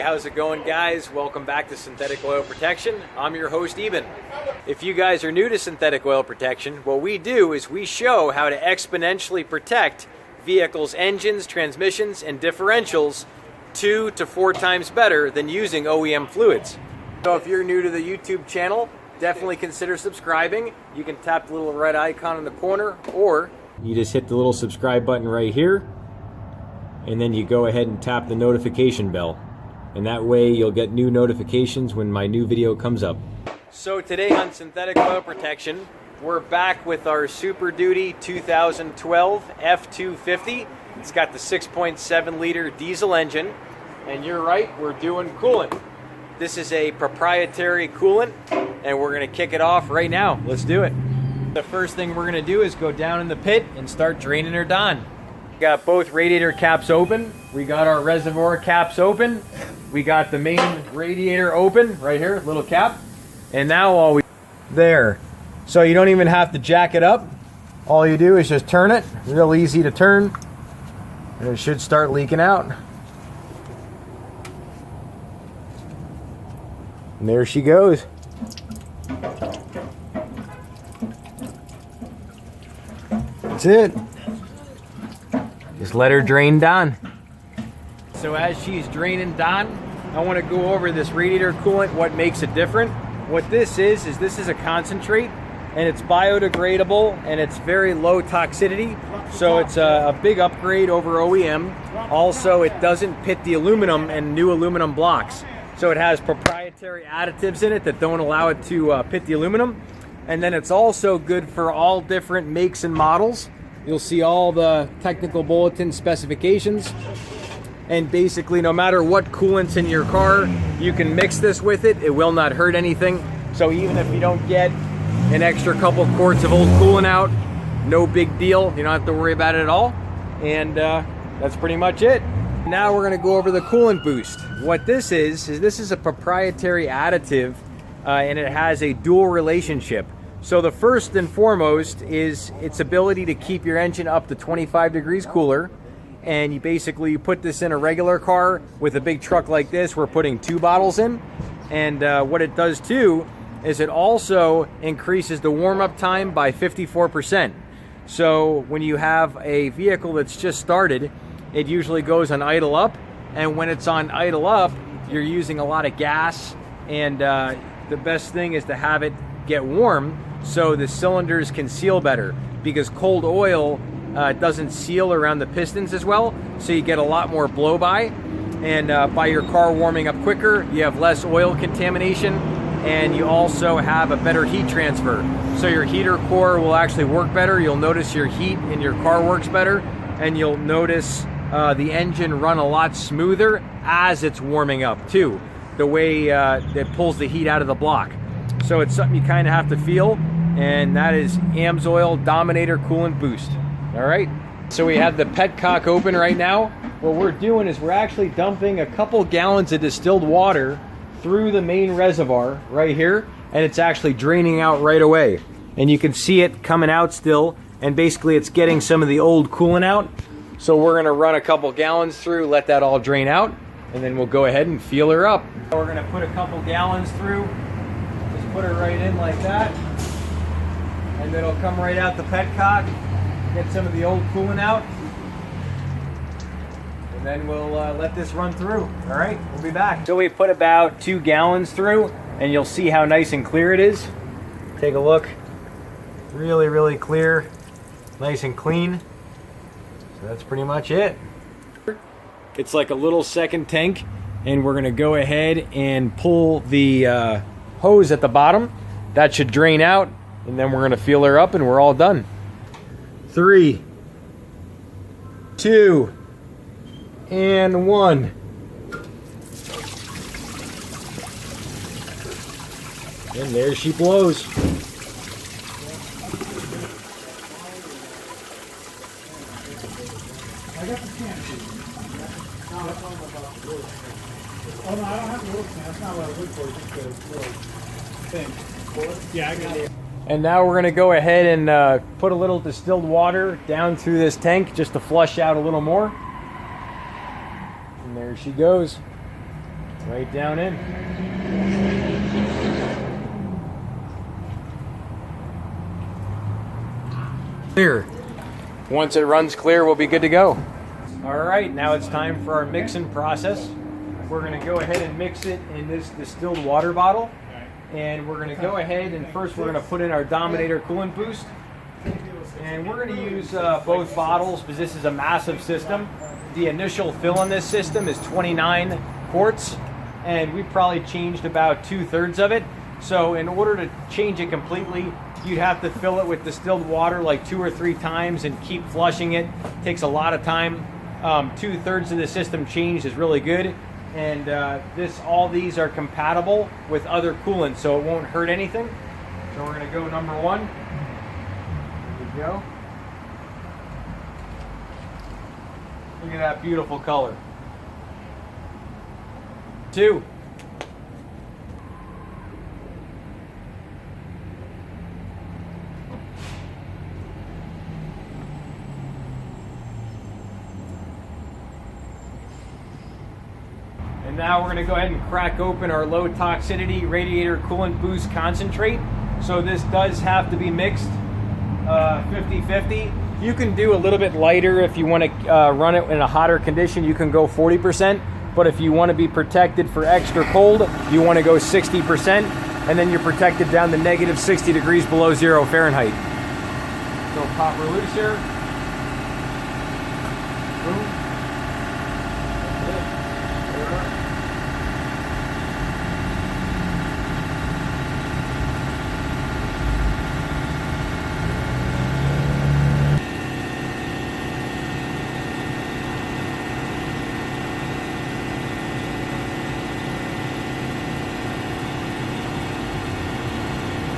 how's it going, guys? Welcome back to Synthetic Oil Protection. I'm your host, Eben. If you guys are new to synthetic oil protection, what we do is we show how to exponentially protect vehicles' engines, transmissions, and differentials 2 to 4 times better than using OEM fluids. So if you're new to the YouTube channel, definitely consider subscribing. You can tap the little red icon in the corner, or you just hit the little subscribe button right here, and then you go ahead and tap the notification bell. And that way you'll get new notifications when my new video comes up. So today on Synthetic Oil Protection, we're back with our Super Duty 2012 F250. It's got the 6.7 liter diesel engine, and you're right, we're doing coolant. This is a proprietary coolant, and we're gonna kick it off right now. Let's do it. The first thing we're gonna do is go down in the pit and start draining her down. Got both radiator caps open. We got our reservoir caps open. We got the main radiator open right here, little cap. And now all we there. So you don't even have to jack it up. All you do is just turn it. Real easy to turn. And it should start leaking out. And there she goes. That's it. Just let her drain down. So as she's draining down, I want to go over this radiator coolant, what makes it different. What this is this is a concentrate, and it's biodegradable, and it's very low toxicity. So it's a big upgrade over OEM. Also, it doesn't pit the aluminum and new aluminum blocks. So it has proprietary additives in it that don't allow it to pit the aluminum. And then it's also good for all different makes and models. You'll see all the technical bulletin specifications. And basically, no matter what coolant's in your car, you can mix this with it. It will not hurt anything. So even if you don't get an extra couple quarts of old coolant out, no big deal. You don't have to worry about it at all. And that's pretty much it. Now we're gonna go over the coolant boost. What this is a proprietary additive, and it has a dual relationship. So the first and foremost is its ability to keep your engine up to 25 degrees cooler. And you put this in a regular car. With a big truck like this, we're putting 2 bottles in. And what it does too is it also increases the warm-up time by 54%. So when you have a vehicle that's just started, it usually goes on idle up. And when it's on idle up, you're using a lot of gas. And the best thing is to have it get warm so the cylinders can seal better, because cold oil doesn't seal around the pistons as well, so you get a lot more blow by. And by your car warming up quicker, you have less oil contamination, and you also have a better heat transfer. So your heater core will actually work better. You'll notice your heat in your car works better, and you'll notice the engine run a lot smoother as it's warming up too, the way it pulls the heat out of the block. So it's something you kind of have to feel, and that is Amsoil Dominator Coolant Boost. All right, so we have the petcock open right now. What we're doing is we're actually dumping a couple gallons of distilled water through the main reservoir right here, and it's actually draining out right away. And you can see it coming out still, and basically it's getting some of the old coolant out. So we're gonna run a couple gallons through, let that all drain out, and then we'll go ahead and fuel her up. We're gonna put a couple gallons through. Put it right in like that, and then it'll come right out the petcock, get some of the old coolant out, and then we'll let this run through. All right, we'll be back. So we put about 2 gallons through, and you'll see how nice and clear it is. Take a look. Really, really clear, nice and clean. So that's pretty much it. It's like a little second tank, and we're gonna go ahead and pull the hose at the bottom. That should drain out, and then we're gonna fill her up and we're all done. 3, 2, and 1. And there she blows. I got the can. No, that's all about the wood. Oh no, I don't have the wood can. That's not what I would for. It's just a little thing. Yeah, I got it. And now we're going to go ahead and put a little distilled water down through this tank just to flush out a little more. And there she goes. Right down in. Clear. Once it runs clear, we'll be good to go. All right, now it's time for our mixing process. We're going to go ahead and mix it in this distilled water bottle. And we're going to go ahead and first we're going to put in our Dominator coolant boost. And we're going to use both bottles because this is a massive system. The initial fill on this system is 29 quarts, and we probably changed about 2/3 of it. So in order to change it completely, you'd have to fill it with distilled water like 2 or 3 times and keep flushing it. Takes a lot of time. 2/3 of the system changed is really good. And all these are compatible with other coolants, so it won't hurt anything. So we're going to go number 1. Here we go. Look at that beautiful color. 2. And now we're going to go ahead and crack open our low toxicity radiator coolant boost concentrate. So this does have to be mixed 50-50. You can do a little bit lighter if you want to run it in a hotter condition. You can go 40%. But if you want to be protected for extra cold, you want to go 60%. And then you're protected down to negative 60 degrees below 0 Fahrenheit. So pop her loose here. Boom.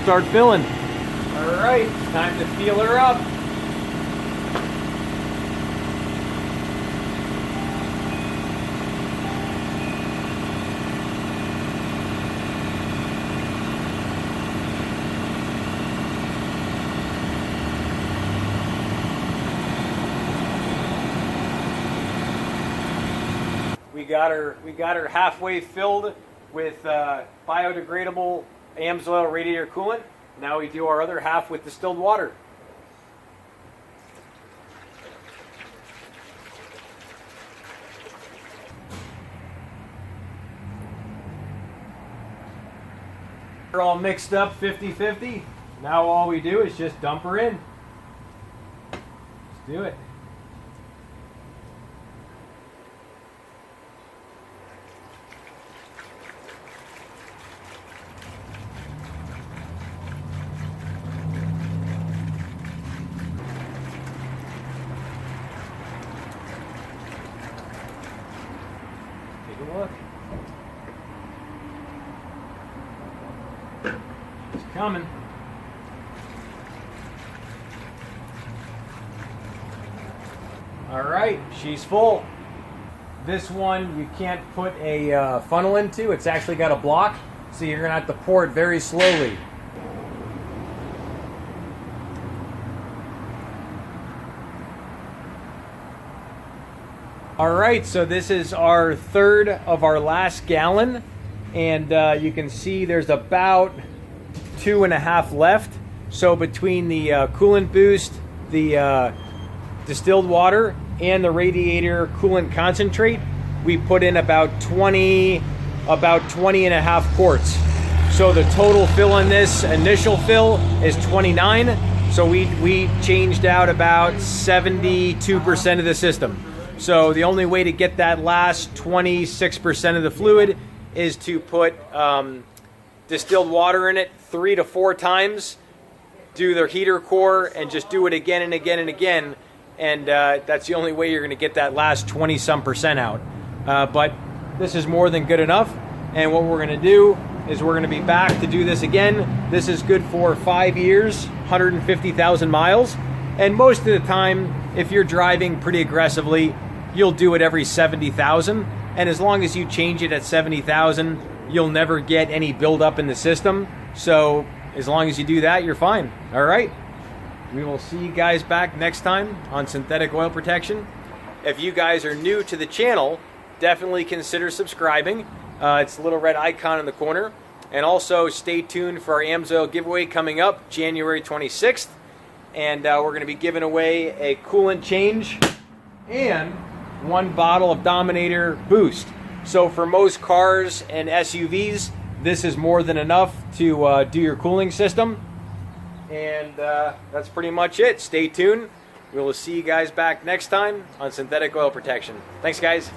Start filling. All right, time to feel her up. We got her halfway filled with biodegradable Amsoil Radiator Coolant. Now we do our other half with distilled water. We're all mixed up 50-50. Now all we do is just dump her in. Let's do it. Take a look. It's coming. All right, she's full. This one you can't put a funnel into. It's actually got a block, so you're gonna have to pour it very slowly. All right, so this is our third of our last gallon, and you can see there's about 2.5 left. So between the coolant boost, the distilled water, and the radiator coolant concentrate, we put in about 20 and a half quarts. So the total fill on this initial fill is 29. So we changed out about 72% of the system. So the only way to get that last 26% of the fluid is to put distilled water in it 3 to 4 times, do the heater core, and just do it again and again and again. And that's the only way you're going to get that last 20-some% out. But this is more than good enough. And what we're going to do is we're going to be back to do this again. This is good for 5 years, 150,000 miles. And most of the time, if you're driving pretty aggressively, you'll do it every 70,000. And as long as you change it at 70,000, you'll never get any buildup in the system. So as long as you do that, you're fine. All right. We will see you guys back next time on synthetic oil protection. If you guys are new to the channel, definitely consider subscribing. It's a little red icon in the corner. And also stay tuned for our Amsoil giveaway coming up January 26th. And we're going to be giving away a coolant change and 1 bottle of Dominator Boost. So for most cars and SUVs, this is more than enough to do your cooling system. And that's pretty much it. Stay tuned. We will see you guys back next time on synthetic oil protection. Thanks, guys.